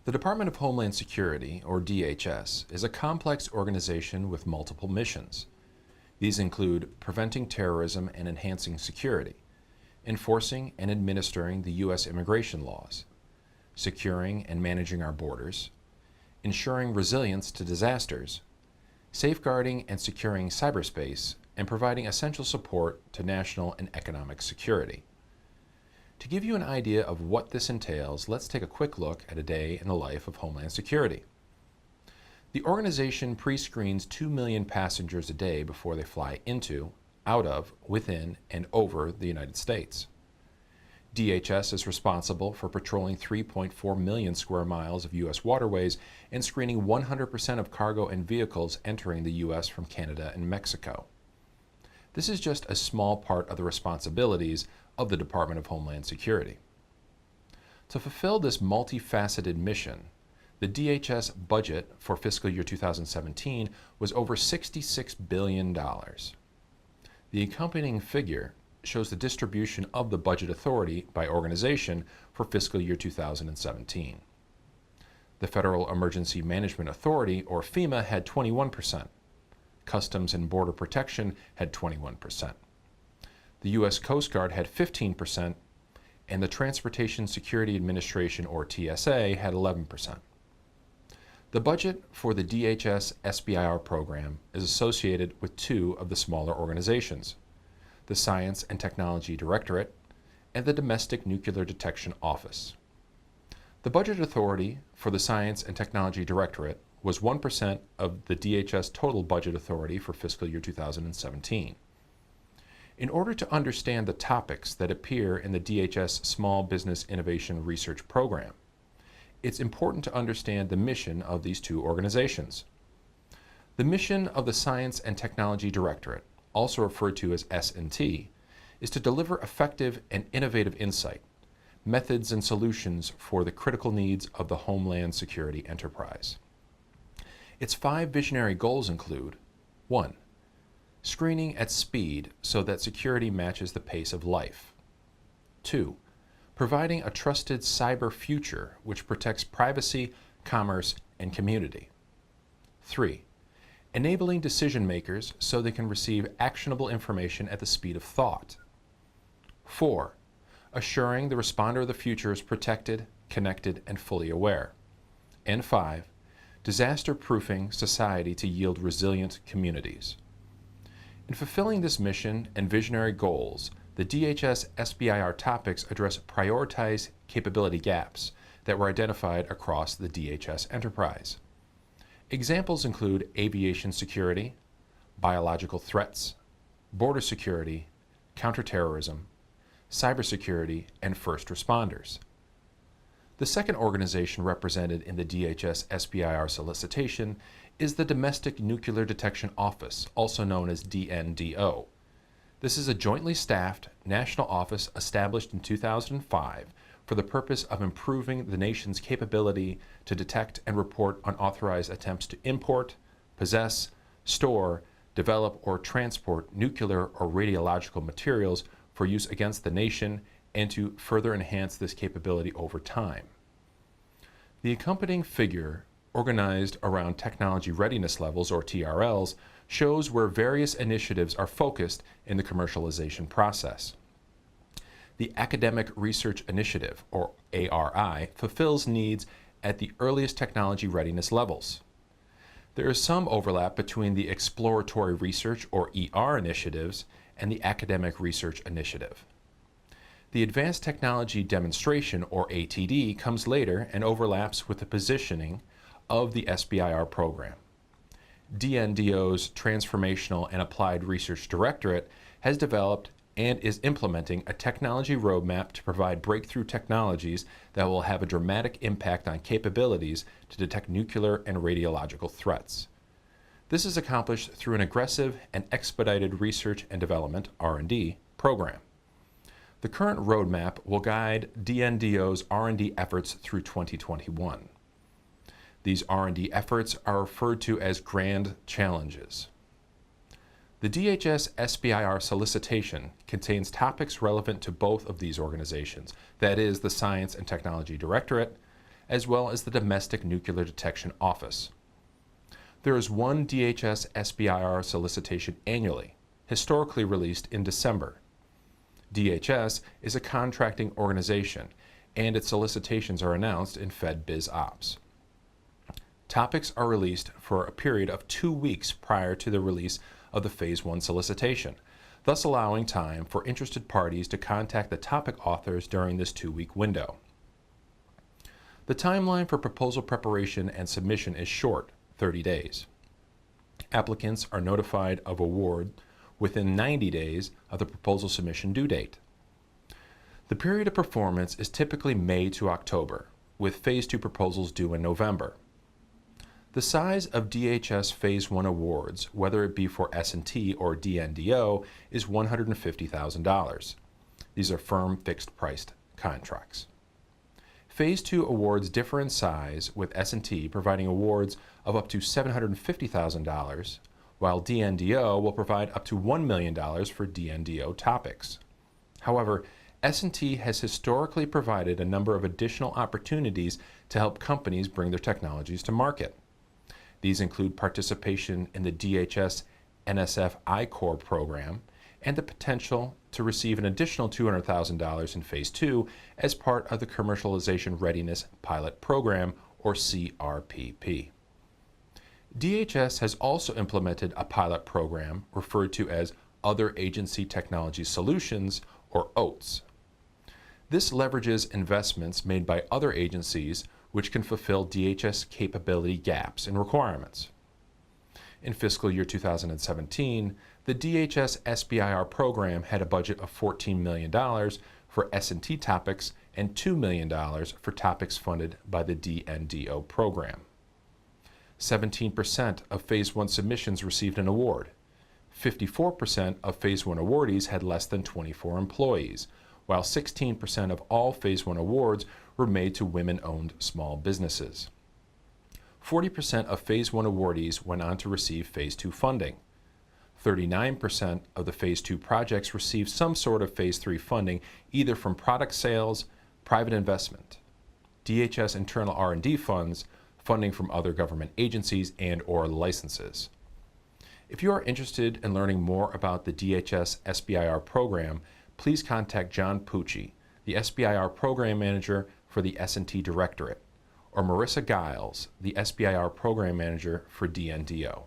The Department of Homeland Security, or DHS, is a complex organization with multiple missions. These include preventing terrorism and enhancing security, enforcing and administering the U.S. immigration laws, securing and managing our borders, ensuring resilience to disasters, safeguarding and securing cyberspace, and providing essential support to national and economic security. To give you an idea of what this entails, let's take a quick look at a day in the life of Homeland Security. The organization pre-screens 2 million passengers a day before they fly into, out of, within, and over the United States. DHS is responsible for patrolling 3.4 million square miles of U.S. waterways and screening 100% of cargo and vehicles entering the U.S. from Canada and Mexico. This is just a small part of the responsibilities of the Department of Homeland Security. To fulfill this multifaceted mission, the DHS budget for fiscal year 2017 was over $66 billion. The accompanying figure shows the distribution of the budget authority by organization for fiscal year 2017. The Federal Emergency Management Authority, or FEMA, had 21%. Customs and Border Protection had 21%. The U.S. Coast Guard had 15%, and the Transportation Security Administration, or TSA, had 11%. The budget for the DHS SBIR program is associated with two of the smaller organizations, the Science and Technology Directorate and the Domestic Nuclear Detection Office. The budget authority for the Science and Technology Directorate was 1% of the DHS total budget authority for fiscal year 2017. In order to understand the topics that appear in the DHS Small Business Innovation Research Program, it's important to understand the mission of these two organizations. The mission of the Science and Technology Directorate, also referred to as S&T, is to deliver effective and innovative insight, methods and solutions for the critical needs of the Homeland Security enterprise. Its 5 visionary goals include: 1. Screening at speed so that security matches the pace of life. 2. Providing a trusted cyber future which protects privacy, commerce, and community. 3. Enabling decision makers so they can receive actionable information at the speed of thought. 4. Assuring the responder of the future is protected, connected, and fully aware. And 5. Disaster-proofing society to yield resilient communities. In fulfilling this mission and visionary goals, the DHS SBIR topics address prioritized capability gaps that were identified across the DHS enterprise. Examples include aviation security, biological threats, border security, counterterrorism, cybersecurity, and first responders. The second organization represented in the DHS SBIR solicitation is the Domestic Nuclear Detection Office, also known as DNDO. This is a jointly staffed national office established in 2005 for the purpose of improving the nation's capability to detect and report unauthorized attempts to import, possess, store, develop, or transport nuclear or radiological materials for use against the nation, and to further enhance this capability over time. The accompanying figure, organized around technology readiness levels, or TRLs, shows where various initiatives are focused in the commercialization process. The Academic Research Initiative, or ARI, fulfills needs at the earliest technology readiness levels. There is some overlap between the Exploratory Research, or ER, initiatives and the Academic Research Initiative. The Advanced Technology Demonstration, or ATD, comes later and overlaps with the positioning of the SBIR program. DNDO's Transformational and Applied Research Directorate has developed and is implementing a technology roadmap to provide breakthrough technologies that will have a dramatic impact on capabilities to detect nuclear and radiological threats. This is accomplished through an aggressive and expedited research and development (R&D) program. The current roadmap will guide DNDO's R&D efforts through 2021. These R&D efforts are referred to as Grand Challenges. The DHS SBIR solicitation contains topics relevant to both of these organizations, that is, the Science and Technology Directorate, as well as the Domestic Nuclear Detection Office. There is one DHS SBIR solicitation annually, historically released in December. DHS is a contracting organization, and its solicitations are announced in FedBizOpps. Topics are released for a period of 2 weeks prior to the release of the Phase 1 solicitation, thus allowing time for interested parties to contact the topic authors during this 2-week window. The timeline for proposal preparation and submission is short, 30 days. Applicants are notified of award within 90 days of the proposal submission due date. The period of performance is typically May to October, with Phase 2 proposals due in November. The size of DHS Phase 1 awards, whether it be for S&T or DNDO, is $150,000. These are firm fixed-priced contracts. Phase 2 awards differ in size, with S&T providing awards of up to $750,000, while DNDO will provide up to $1 million for DNDO topics. However, S&T has historically provided a number of additional opportunities to help companies bring their technologies to market. These include participation in the DHS NSF I-Corps program and the potential to receive an additional $200,000 in Phase 2 as part of the Commercialization Readiness Pilot Program, or CRPP. DHS has also implemented a pilot program referred to as Other Agency Technology Solutions, or OATS. This leverages investments made by other agencies which can fulfill DHS capability gaps and requirements. In fiscal year 2017, the DHS SBIR program had a budget of $14 million for S&T topics and $2 million for topics funded by the DNDO program. 17% of Phase 1 submissions received an award. 54% of Phase 1 awardees had less than 24 employees, while 16% of all Phase 1 awards were made to women-owned small businesses. 40% of Phase 1 awardees went on to receive Phase 2 funding. 39% of the Phase 2 projects received some sort of Phase 3 funding, either from product sales, private investment, DHS internal R&D funds, funding from other government agencies, and/or licenses. If you are interested in learning more about the DHS SBIR program, please contact John Pucci, the SBIR Program Manager for the S&T Directorate, or Marissa Giles, the SBIR Program Manager for DNDO.